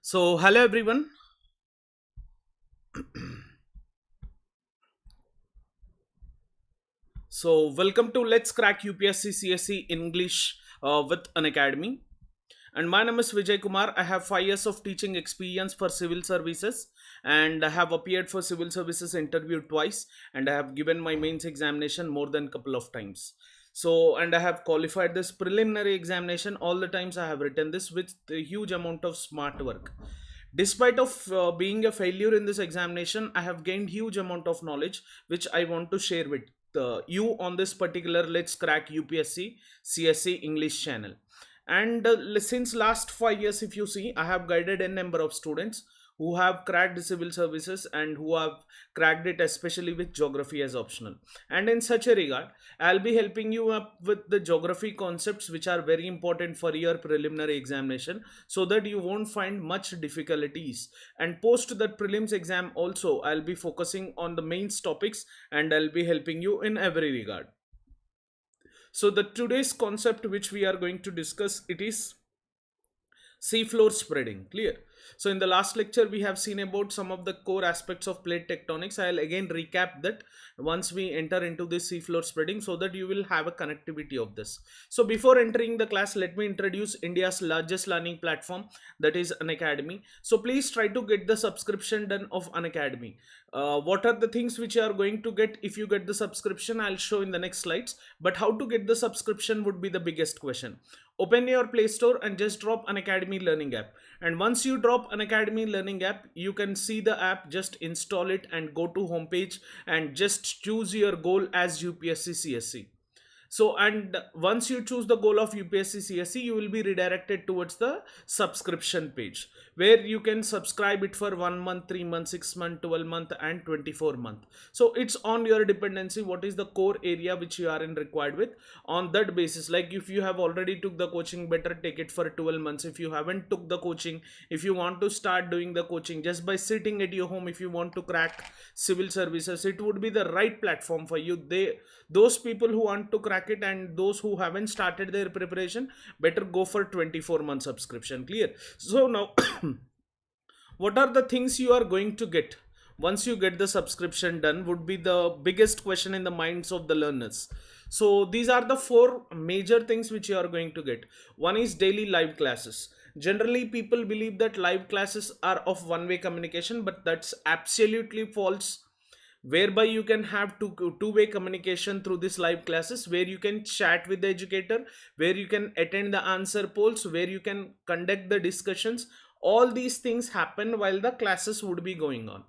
So, hello everyone. Welcome to Let's Crack UPSC CSE English with Unacademy. And my name is Vijay Kumar. I have 5 years of teaching experience for civil services, and I have appeared for civil services interview twice, and I have given my mains examination more than couple of times. And I have qualified this preliminary examination all the times I have written this with a huge amount of smart work. Despite of being a failure in this examination, I have gained huge amount of knowledge which I want to share with you on this particular Let's Crack UPSC CSE English channel. And since last 5 years, if you see, I have guided a number of students who have cracked the civil services and who have cracked it especially with geography as optional. And in such a regard, I'll be helping you up with the geography concepts which are very important for your preliminary examination, so that you won't find much difficulties. And post that prelims exam also, I'll be focusing on the main topics and I'll be helping you in every regard. So the today's concept which we are going to discuss, it is seafloor spreading. Clear? So in the last lecture we have seen about some of the core aspects of plate tectonics. I'll again recap that once we enter into this seafloor spreading, so that you will have a connectivity of this. So before entering the class, let me introduce India's largest learning platform, that is Unacademy. So please try to get the subscription done of Unacademy. What are the things which you are going to get if you get the subscription? I'll show in the next slides, but how to get the subscription would be the biggest question. Open your Play Store and just drop Unacademy learning app. And once you drop Unacademy learning app, you can see the app, just install it and go to homepage and just choose your goal as UPSC CSE. So, and once you choose the goal of UPSC CSE, you will be redirected towards the subscription page, where you can subscribe it for 1 month, 3 months, 6 months, 12 month, and 24 month. So it's on your dependency. What is the core area which you are in required with? On that basis, like if you have already took the coaching, better take it for 12 months. If you haven't took the coaching, if you want to start doing the coaching just by sitting at your home, if you want to crack civil services, it would be the right platform for you. Those people who want to crack it and those who haven't started their preparation, better go for 24 month subscription. Clear? So now what are the things you are going to get once you get the subscription done would be the biggest question in the minds of the learners. So these are the four major things which you are going to get. One is daily live classes. Generally people believe that live classes are of one way communication, but that's absolutely false. Whereby you can have two-way communication through these live classes, where you can chat with the educator, where you can attend the answer polls, where you can conduct the discussions. All these things happen while the classes would be going on.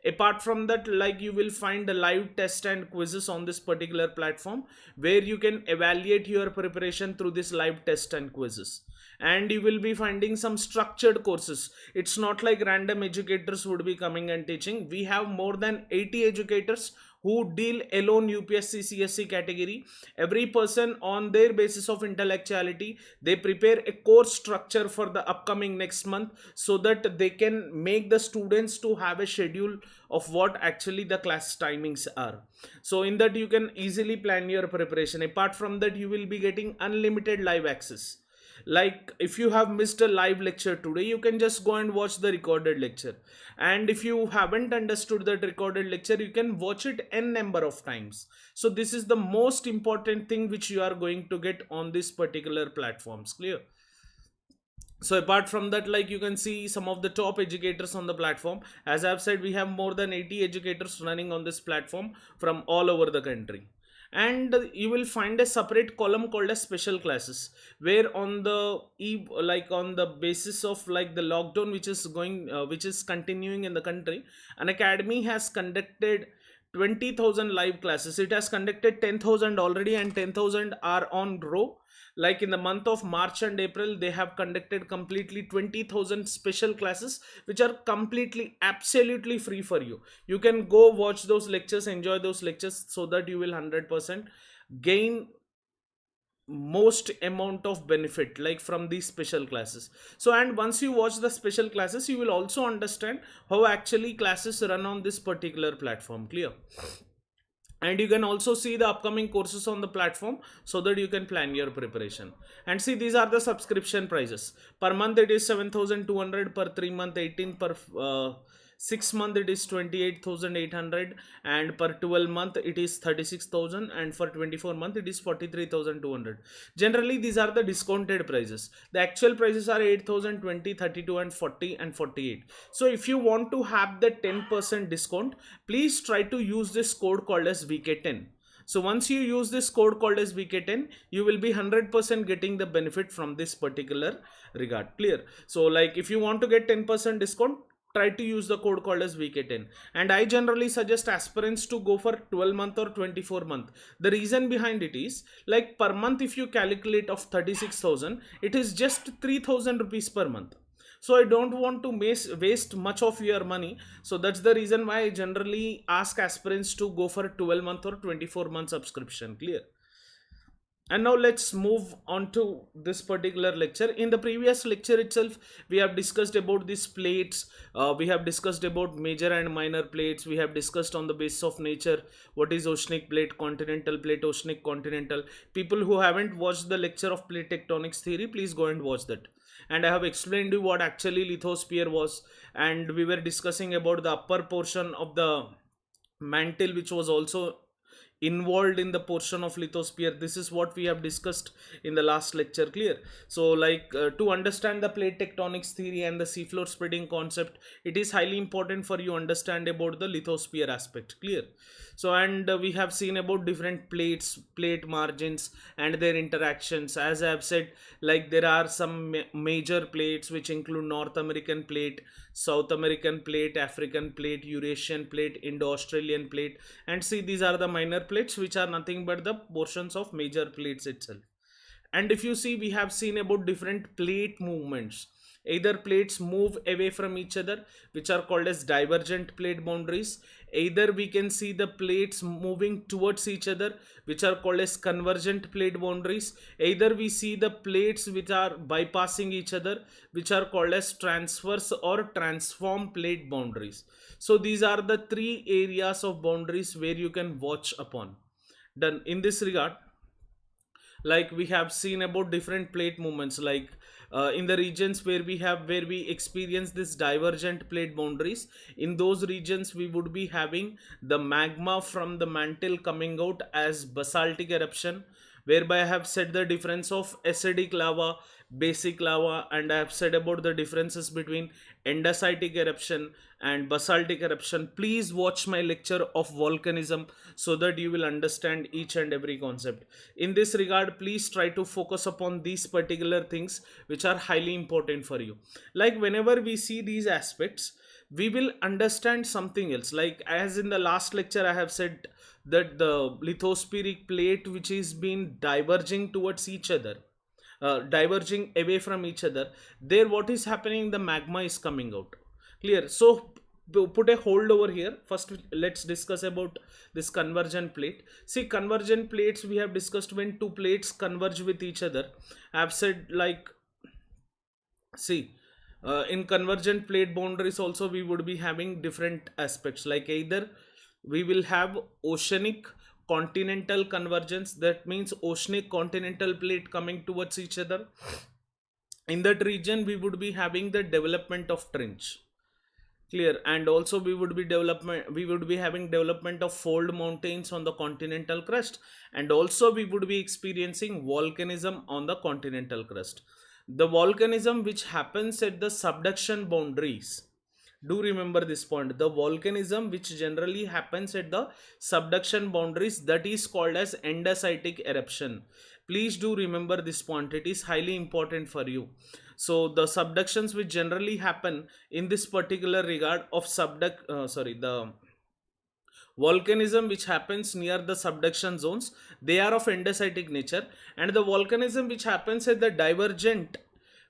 Apart from that, like, you will find the live test and quizzes on this particular platform, where you can evaluate your preparation through this live test and quizzes. And you will be finding some structured courses. It's not like random educators would be coming and teaching. We have more than 80 educators who deal alone UPSC CSC category. Every person on their basis of intellectuality, they prepare a course structure for the upcoming next month, so that they can make the students to have a schedule of what actually the class timings are. So in that you can easily plan your preparation. Apart from that, you will be getting unlimited live access. Like if you have missed a live lecture today, you can just go and watch the recorded lecture. And if you haven't understood that recorded lecture, you can watch it n number of times. So this is the most important thing which you are going to get on this particular platforms. Clear? So apart from that, like, you can see some of the top educators on the platform. As I've said, we have more than 80 educators running on this platform from all over the country. And you will find a separate column called as special classes, where on the like on the basis of like the lockdown which is going which is continuing in the country, an academy has conducted 20,000 live classes. It has conducted 10,000 already, and 10,000 are on row. Like in the month of March and April, they have conducted completely 20,000 special classes, which are completely absolutely free for you. You can go watch those lectures, enjoy those lectures, so that you will 100% gain most amount of benefit like from these special classes. So, and once you watch the special classes, you will also understand how actually classes run on this particular platform. Clear? and you can also see the upcoming courses on the platform so that you can plan your preparation. And see, these are the subscription prices. Per month it is 7,200, per 3 month 18, per 6 month it is 28,800, and per 12 month it is 36,000, and for 24 month it is 43,200. Generally these are the discounted prices. The actual prices are 8,000, 20, 32, and 40 and 48. So if you want to have the 10% discount, please try to use this code called as VK10. So once you use this code called as VK10, you will be 100% getting the benefit from this particular regard. Clear? So like if you want to get 10% discount, try to use the code called as VK10. And I generally suggest aspirants to go for 12 month or 24 month. The reason behind it is, like, per month if you calculate of 36,000, it is just 3,000 rupees per month. So I don't want to waste much of your money. So that's the reason why I generally ask aspirants to go for 12 month or 24 month subscription. Clear? And now let's move on to this particular lecture. In the previous lecture itself, we have discussed about these plates. We have discussed about major and minor plates. We have discussed on the basis of nature what is oceanic plate, continental plate, oceanic, continental. People who haven't watched the lecture of plate tectonics theory, please go and watch that. And I have explained you what actually lithosphere was, and we were discussing about the upper portion of the mantle, which was also involved in the portion of lithosphere. This is what we have discussed in the last lecture. Clear? So like to understand the plate tectonics theory and the seafloor spreading concept, it is highly important for you understand about the lithosphere aspect. Clear? So and we have seen about different plates, plate margins and their interactions. As I have said, like there are some major plates which include North American plate, South American plate, African plate, Eurasian plate, Indo-Australian plate, and see, these are the minor plates which are nothing but the portions of major plates itself. And if you see, we have seen about different plate movements. Either plates move away from each other, which are called as divergent plate boundaries. Either we can see the plates moving towards each other, which are called as convergent plate boundaries. Either we see the plates which are bypassing each other, which are called as transverse or transform plate boundaries. So these are the three areas of boundaries where you can watch upon. Done. In this regard, like we have seen about different plate movements, like in the regions where we experience this divergent plate boundaries, in those regions we would be having the magma from the mantle coming out as basaltic eruption, whereby I have said the difference of acidic lava, basic lava, and I have said about the differences between andesitic eruption and basaltic eruption. Please watch my lecture of volcanism so that you will understand each and every concept. In this regard, please try to focus upon these particular things which are highly important for you. Like whenever we see these aspects, we will understand something else. Like as in the last lecture I have said that the lithospheric plate which is been diverging towards each other, diverging away from each other, there what is happening, the magma is coming out. Clear? So put a hold over here. First let's discuss about this convergent plate. See, convergent plates we have discussed when two plates converge with each other. I have said, like, see, in convergent plate boundaries also we would be having different aspects, like either we will have oceanic continental convergence, that means oceanic continental plate coming towards each other. In that region we would be having the development of trench. Clear? And also we would be having development of fold mountains on the continental crust, and also we would be experiencing volcanism on the continental crust. The volcanism which happens at the subduction boundaries, do remember this point, the volcanism which generally happens at the subduction boundaries, that is called as andesitic eruption. Please do remember this point, it is highly important for you. So the subductions which generally happen in this particular regard of the volcanism which happens near the subduction zones, they are of andesitic nature, and the volcanism which happens at the divergent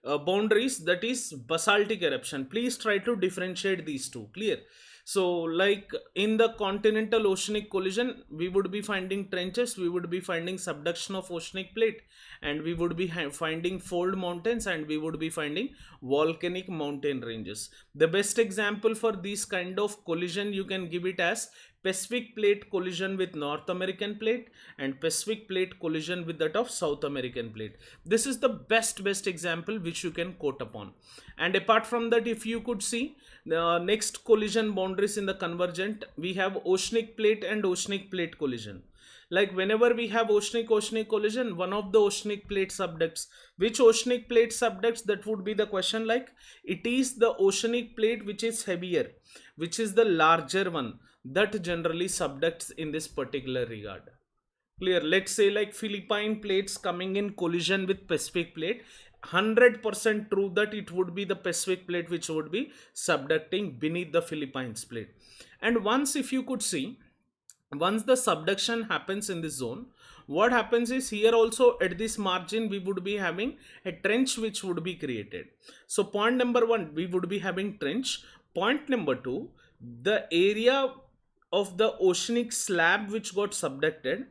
boundaries, that is basaltic eruption. Please try to differentiate these two. Clear? So like in the continental oceanic collision, we would be finding trenches, we would be finding subduction of oceanic plate, and we would be finding fold mountains, and we would be finding volcanic mountain ranges. The best example for this kind of collision you can give it as Pacific plate collision with North American plate, and Pacific plate collision with that of South American plate. This is the best example which you can quote upon. And apart from that, if you could see the next collision boundaries in the convergent, we have oceanic plate and oceanic plate collision. Like whenever we have oceanic collision, one of the oceanic plate subducts, which oceanic plate subducts, that would be the question. Like it is the oceanic plate which is heavier, which is the larger one, that generally subducts in this particular regard. Clear? Let's say like Philippine plates coming in collision with Pacific plate, 100% true that it would be the Pacific plate which would be subducting beneath the Philippines plate. And once, if you could see, once the subduction happens in this zone, what happens is here also at this margin we would be having a trench which would be created. So point number 1, we would be having trench. Point number 2, the area of the oceanic slab which got subducted,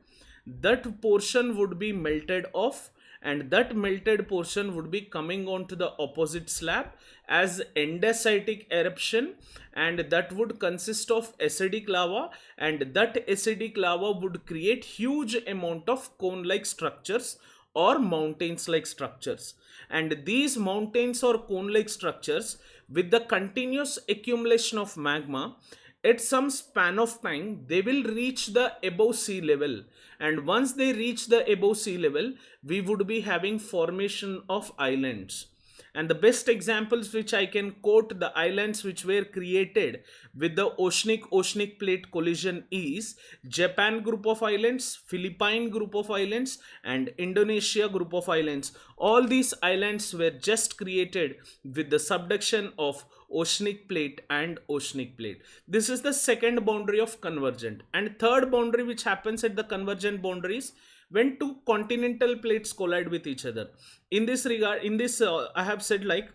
that portion would be melted off, and that melted portion would be coming onto the opposite slab as andesitic eruption, and that would consist of acidic lava, and that acidic lava would create huge amount of cone like structures or mountains like structures. And these mountains or cone like structures, with the continuous accumulation of magma, at some span of time they will reach the above sea level, and once they reach the above sea level, we would be having formation of islands. And the best examples which I can quote, the islands which were created with the oceanic plate collision is Japan group of islands, Philippine group of islands, and Indonesia group of islands. All these islands were just created with the subduction of oceanic plate and oceanic plate. This is the second boundary of convergent. And third boundary which happens at the convergent boundaries, when two continental plates collide with each other. In this regard, in this I have said like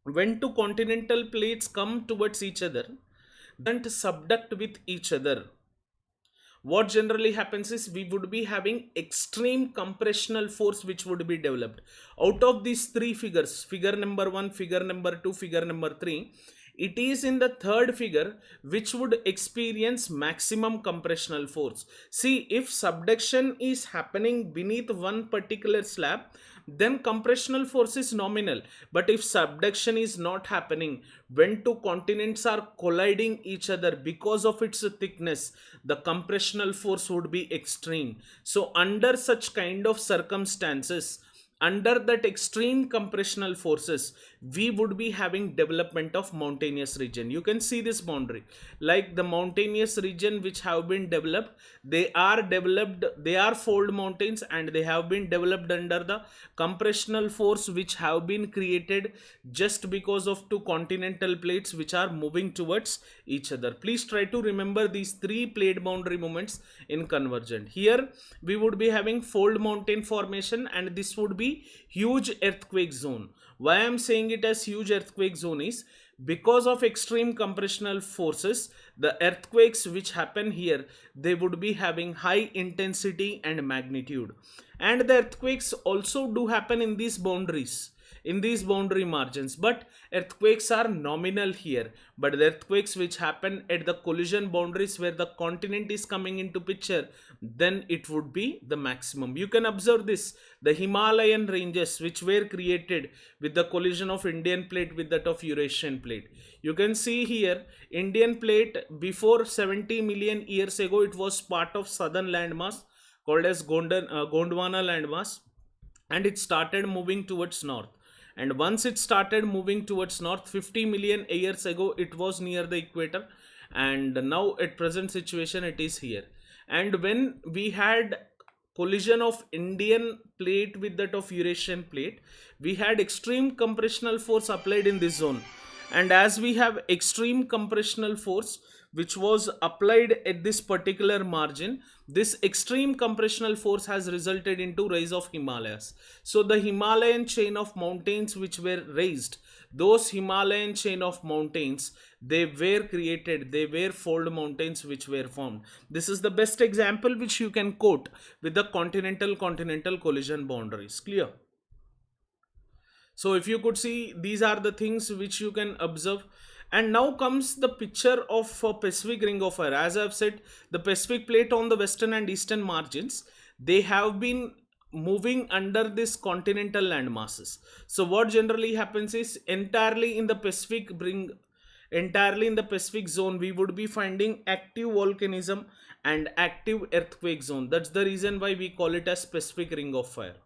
when two continental plates come towards each other, then to subduct with each other, what generally happens is we would be having extreme compressional force which would be developed. Out of these three figures, figure number 1, figure number 2, figure number 3, it is in the third figure which would experience maximum compressional force. See, if subduction is happening beneath one particular slab, then compressional force is nominal. But if subduction is not happening, when two continents are colliding each other, because of its thickness, the compressional force would be extreme. So under such kind of circumstances, under that extreme compressional forces, we would be having development of mountainous region. You can see this boundary, like the mountainous region which have been developed, they are fold mountains, and they have been developed under the compressional force which have been created just because of two continental plates which are moving towards each other. Please try to remember these three plate boundary moments in convergent. Here we would be having fold mountain formation, and this would be huge earthquake zone. Why I am saying it as huge earthquake zone is because of extreme compressional forces, the earthquakes which happen here, they would be having high intensity and magnitude. And the earthquakes also do happen in these boundaries, in these boundary margins, but earthquakes are nominal here. But the earthquakes which happen at the collision boundaries where the continent is coming into picture, then it would be the maximum. You can observe this, the Himalayan ranges which were created with the collision of Indian plate with that of Eurasian plate. You can see here, Indian plate before 70 million years ago, it was part of southern landmass called as Gondwana landmass, and it started moving towards north. And once it started moving towards north, 50 million years ago, it was near the equator, and now at present situation it is here. And when we had collision of Indian plate with that of Eurasian plate, we had extreme compressional force applied in this zone. And as we have extreme compressional force which was applied at this particular margin, this extreme compressional force has resulted into rise of Himalayas. So the Himalayan chain of mountains which were raised, those Himalayan chain of mountains, they were created, they were fold mountains which were formed. This is the best example which you can quote with the continental collision boundaries. Clear? So if you could see, these are the things which you can observe. And now comes the picture of a Pacific ring of fire. As I've said, the Pacific plate on the western and eastern margins, they have been moving under this continental land masses. So what generally happens is entirely in the Pacific zone, we would be finding active volcanism and active earthquake zone. That's the reason why we call it as Pacific ring of fire.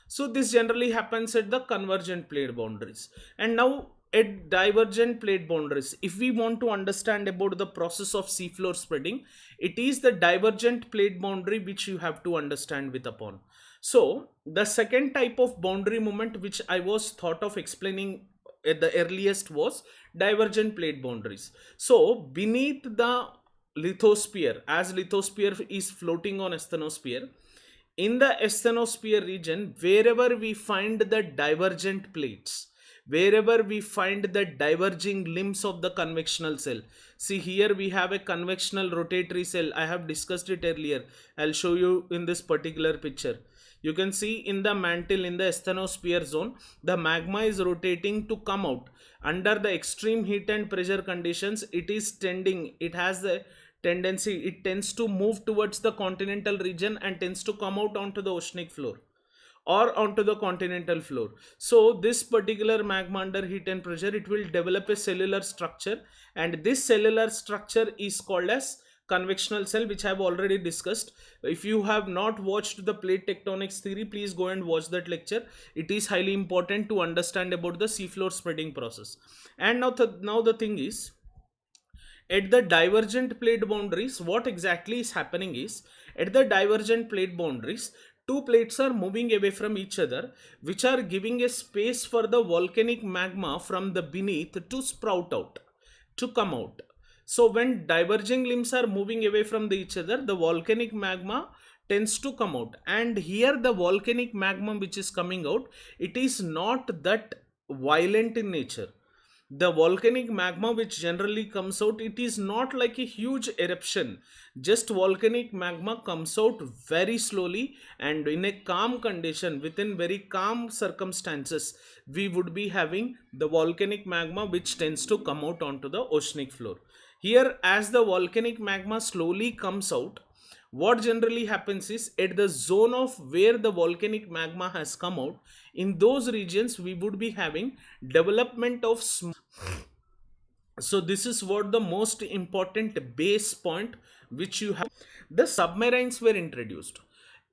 So this generally happens at the convergent plate boundaries. And now at divergent plate boundaries, if we want to understand about the process of seafloor spreading, it is the divergent plate boundary which you have to understand with upon. So the second type of boundary movement which I was thought of explaining at the earliest was divergent plate boundaries. So beneath the lithosphere, as lithosphere is floating on asthenosphere, in the asthenosphere region, wherever we find the divergent plates, wherever we find the diverging limbs of the convectional cell. See, here we have a convectional rotatory cell. I have discussed it earlier. I'll show you in this particular picture. You can see in the mantle, in the asthenosphere zone, the magma is rotating to come out. Under the extreme heat and pressure conditions, it is tending, it has the tendency, it tends to move towards the continental region and tends to come out onto the oceanic floor or onto the continental floor. So this particular magma under heat and pressure, it will develop a cellular structure, and this cellular structure is called as convectional cell, which I have already discussed. If you have not watched the plate tectonics theory, please go and watch that lecture. It is highly important to understand about the seafloor spreading process. And now the thing is, at the divergent plate boundaries, what exactly is happening is, at the divergent plate boundaries, two plates are moving away from each other, which are giving a space for the volcanic magma from the beneath to sprout out, to come out. So when diverging limbs are moving away from each other, the volcanic magma tends to come out. And here the volcanic magma which is coming out, it is not that violent in nature. The volcanic magma which generally comes out, it is not like a huge eruption. Just volcanic magma comes out very slowly and in a calm condition, within very calm circumstances, we would be having the volcanic magma which tends to come out onto the oceanic floor. Here, as the volcanic magma slowly comes out, what generally happens is, at the zone of where the volcanic magma has come out, in those regions we would be having development of so this is what the most important base point which you have. The submarines were introduced.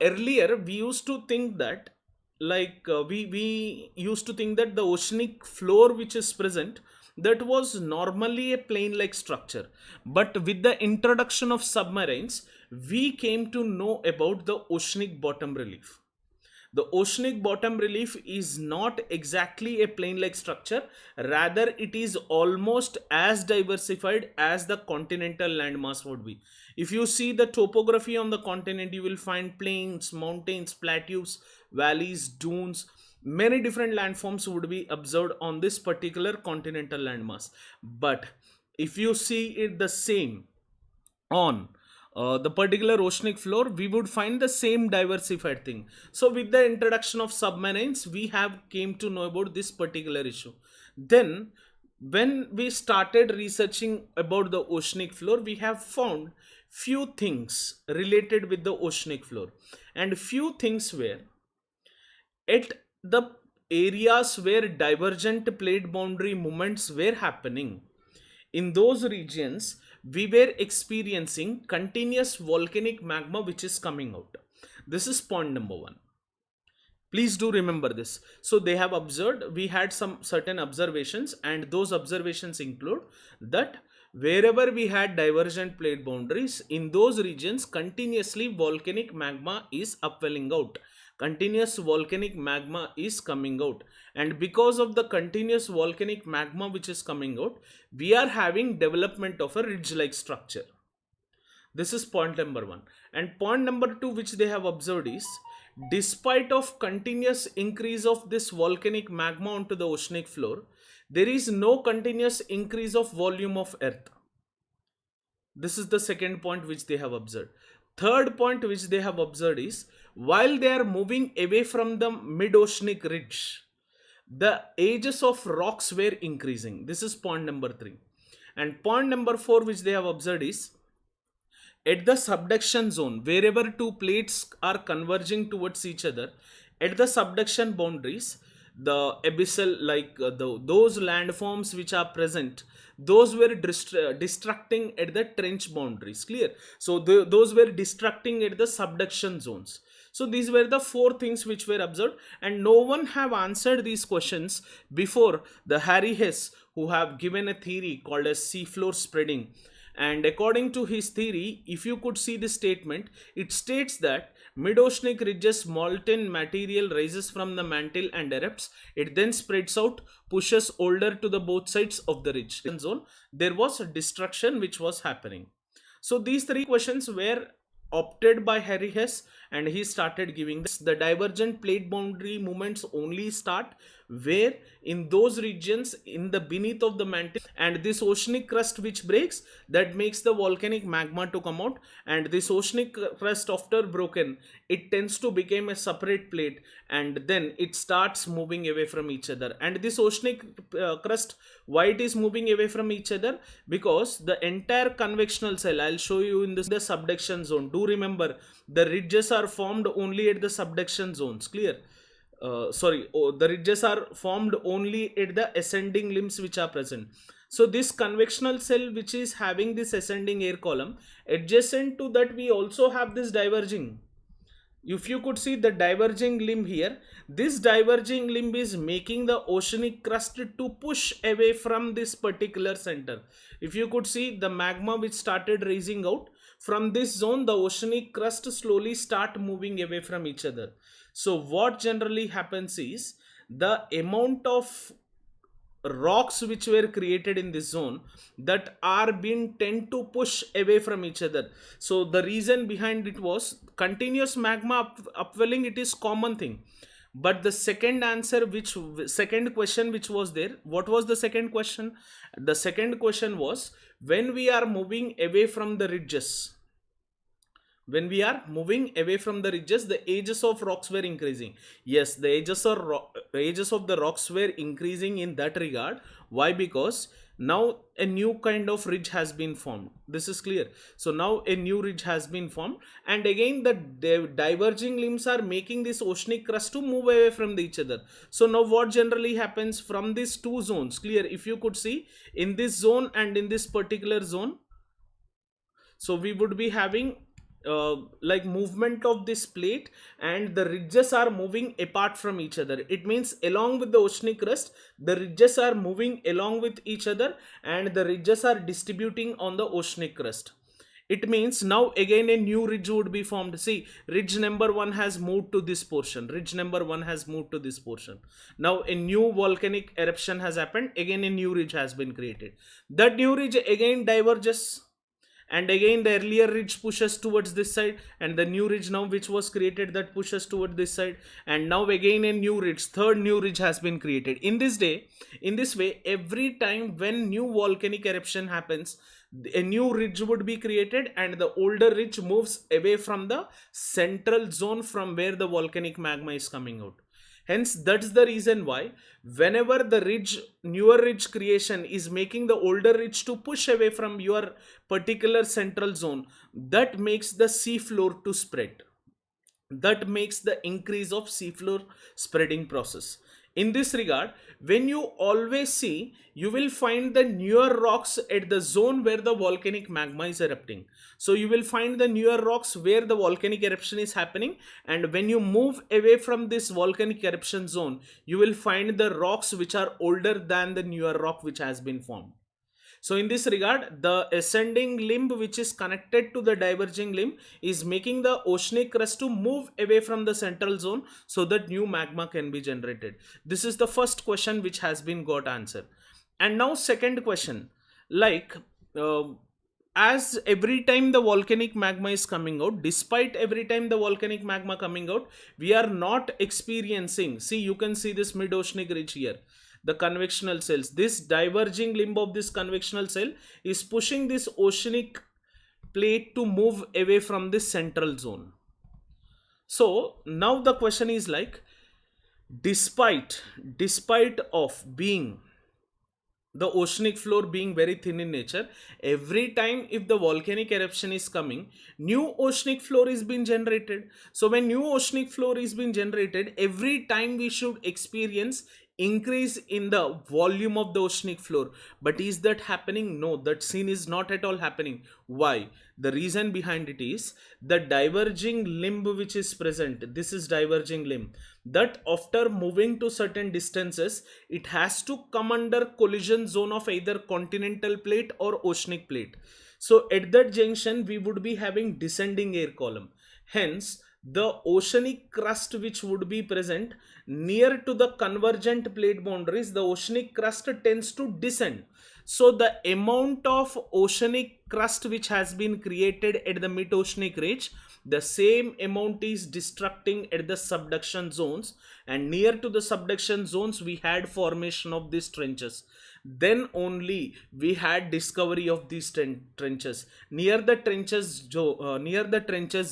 Earlier we used to think that, we used to think that the oceanic floor which is present, that was normally a plane like structure. But with the introduction of submarines, we came to know about the oceanic bottom relief. The oceanic bottom relief is not exactly a plane-like structure, rather it is almost as diversified as the continental landmass would be. If you see the topography on the continent, you will find plains, mountains, plateaus, valleys, dunes. Many different landforms would be observed on this particular continental landmass. But if you see it the same on the particular oceanic floor, we would find the same diversified thing. So with the introduction of submarines, we have came to know about this particular issue. Then when we started researching about the oceanic floor, we have found few things related with the oceanic floor, and few things were at the areas where divergent plate boundary movements were happening. In those regions, we were experiencing continuous volcanic magma which is coming out. This is point number one. Please do remember this. So they have observed, we had some certain observations, and those observations include that wherever we had divergent plate boundaries, in those regions continuously volcanic magma is upwelling out. Continuous volcanic magma is coming out, and because of the continuous volcanic magma which is coming out, we are having development of a ridge-like structure. This is point number one. And point number two which they have observed is, despite of continuous increase of this volcanic magma onto the oceanic floor, there is no continuous increase of volume of earth. This is the second point which they have observed. Third point which they have observed is, while they are moving away from the mid-oceanic ridge, the ages of rocks were increasing. This is point number three. And point number 4 which they have observed is, at the subduction zone, wherever two plates are converging towards each other, at the subduction boundaries, the abyssal, those landforms which are present, those were destructing at the trench boundaries. Clear? So those were destructing at the subduction zones. So these were the 4 things which were observed, and no one have answered these questions before the Harry Hess, who have given a theory called as seafloor spreading. And according to his theory, if you could see the statement, it states that mid-oceanic ridges molten material rises from the mantle and erupts. It then spreads out, pushes older to the both sides of the ridge zone. There was a destruction which was happening. So these 3 questions were opted by Harry Hess, and he started giving this. The divergent plate boundary movements only start where in those regions in the beneath of the mantle, and this oceanic crust which breaks, that makes the volcanic magma to come out, and this oceanic crust after broken, it tends to become a separate plate, and then it starts moving away from each other. And this oceanic crust, why it is moving away from each other? Because the entire convectional cell, I'll show you in this, the subduction zone. Do remember, the ridges are formed only at the subduction zones. Clear? The ridges are formed only at the ascending limbs which are present. So this convectional cell which is having this ascending air column, adjacent to that we also have this diverging. If you could see the diverging limb here, this diverging limb is making the oceanic crust to push away from this particular center. If you could see the magma which started rising out from this zone, the oceanic crust slowly start moving away from each other. So what generally happens is, the amount of rocks which were created in this zone that are being tend to push away from each other. So the reason behind it was continuous magma upwelling. It is common thing. But the second question which was there, what was the second question? The second question was, when we are moving away from the ridges, the ages of rocks were increasing. Yes, the ages of the rocks were increasing in that regard. Why? Because now a new kind of ridge has been formed. This is clear. So now a new ridge has been formed, and again the diverging limbs are making this oceanic crust to move away from each other. So now what generally happens from these 2 zones? Clear? If you could see in this zone and in this particular zone, so we would be having movement of this plate, and the ridges are moving apart from each other. It means along with the oceanic crust, the ridges are moving along with each other, and the ridges are distributing on the oceanic crust. It means now again a new ridge would be formed. See, ridge number 1 has moved to this portion. Now a new volcanic eruption has happened. Again a new ridge has been created. That new ridge again diverges, and again the earlier ridge pushes towards this side, and the new ridge now which was created, that pushes toward this side, and now again a new ridge, third new ridge has been created. In this way, every time when new volcanic eruption happens, a new ridge would be created, and the older ridge moves away from the central zone from where the volcanic magma is coming out. Hence, that's the reason why whenever the newer ridge creation is making the older ridge to push away from your particular central zone, that makes the seafloor to spread. That makes the increase of seafloor spreading process. In this regard, when you always see, you will find the newer rocks at the zone where the volcanic magma is erupting. So you will find the newer rocks where the volcanic eruption is happening, and when you move away from this volcanic eruption zone, you will find the rocks which are older than the newer rock which has been formed. So in this regard, the ascending limb which is connected to the diverging limb is making the oceanic crust to move away from the central zone so that new magma can be generated. This is the first question which has been got answered. And now second question, as every time the volcanic magma is coming out, despite every time the volcanic magma coming out, we are not experiencing, see, you can see this mid-oceanic ridge here, the convectional cells. This diverging limb of this convectional cell is pushing this oceanic plate to move away from this central zone. So now the question is despite of being the oceanic floor being very thin in nature, every time if the volcanic eruption is coming, new oceanic floor is being generated. So when new oceanic floor is being generated, every time we should experience increase in the volume of the oceanic floor. But is that happening? No, that scene is not at all happening. Why? The reason behind it is the diverging limb which is present. This is diverging limb, that after moving to certain distances, it has to come under collision zone of either continental plate or oceanic plate. So at that junction we would be having descending air column. Hence the oceanic crust which would be present near to the convergent plate boundaries, the oceanic crust tends to descend. So the amount of oceanic crust which has been created at the mid-oceanic ridge, the same amount is destructing at the subduction zones, and near to the subduction zones we had formation of these trenches. Then only we had discovery of these trenches. Near the trenches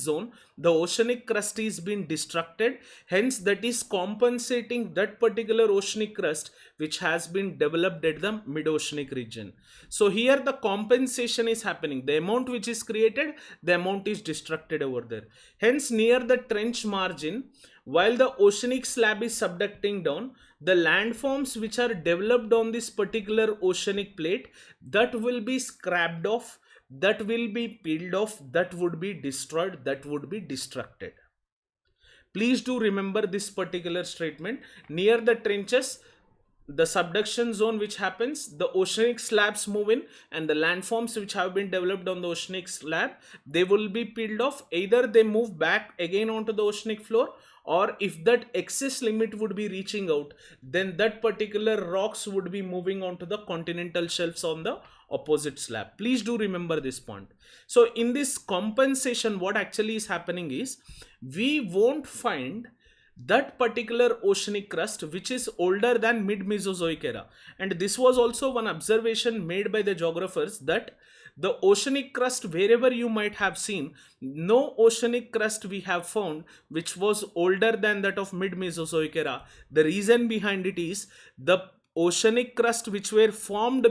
zone, the oceanic crust is being destructed. Hence that is compensating that particular oceanic crust which has been developed at the mid-oceanic region. So here the compensation is happening. The amount which is created, the amount is destructed over there. Hence near the trench margin, while the oceanic slab is subducting down, the landforms which are developed on this particular oceanic plate, that will be scrapped off, that will be peeled off, that would be destroyed, that would be destructed. Please do remember this particular statement. Near the trenches, the subduction zone which happens, the oceanic slabs move in, and the landforms which have been developed on the oceanic slab, they will be peeled off. Either they move back again onto the oceanic floor, or if that excess limit would be reaching out, then that particular rocks would be moving onto the continental shelves on the opposite slab. Please do remember this point. So in this compensation, what actually is happening is we won't find that particular oceanic crust which is older than mid-Mesozoic era. And this was also one observation made by the geographers, that the oceanic crust wherever you might have seen, no oceanic crust we have found which was older than that of mid-Mesozoic era. The reason behind it is the oceanic crust which were formed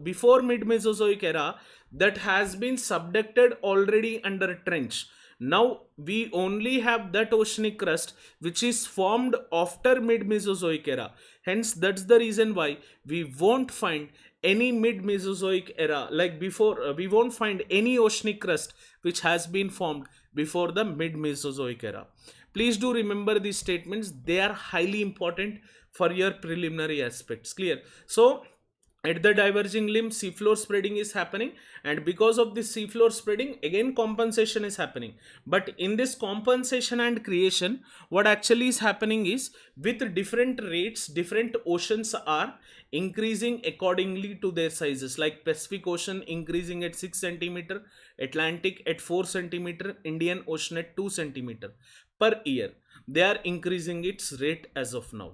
before mid-Mesozoic era, that has been subducted already under a trench. Now we only have that oceanic crust which is formed after mid-Mesozoic era. Hence that's the reason why we won't find any mid-Mesozoic era, like before, we won't find any oceanic crust which has been formed before the mid-Mesozoic era. Please do remember these statements. They are highly important for your preliminary aspects. Clear? So at the diverging limb, seafloor spreading is happening, and because of this seafloor spreading, again compensation is happening. But in this compensation and creation, what actually is happening is, with different rates, different oceans are increasing accordingly to their sizes. Like Pacific Ocean increasing at 6 centimeter, Atlantic at 4 centimeter, Indian Ocean at 2 centimeter per year. They are increasing its rate as of now.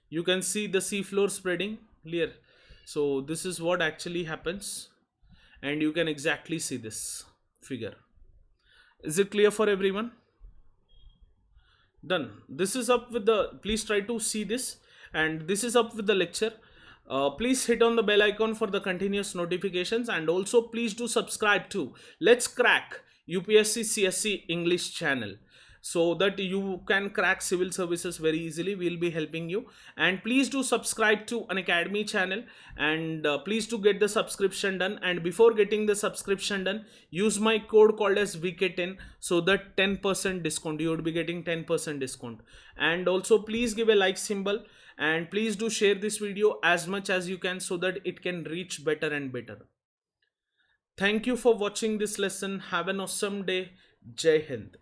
You can see the seafloor spreading. Clear? So this is what actually happens, and you can exactly see this figure. Is it clear for everyone? Done. This is up with the, please try to see this, and this is up with the lecture. Please hit on the bell icon for the continuous notifications, and also please do subscribe to Let's Crack UPSC CSE English channel, so that you can crack civil services very easily. We'll be helping you. And please do subscribe to Unacademy channel, and please do get the subscription done. And before getting the subscription done, use my code called as VK10, so that 10% discount, you would be getting 10% discount. And also please give a like symbol, and please do share this video as much as you can, so that it can reach better and better. Thank you for watching this lesson. Have an awesome day. Jai Hind.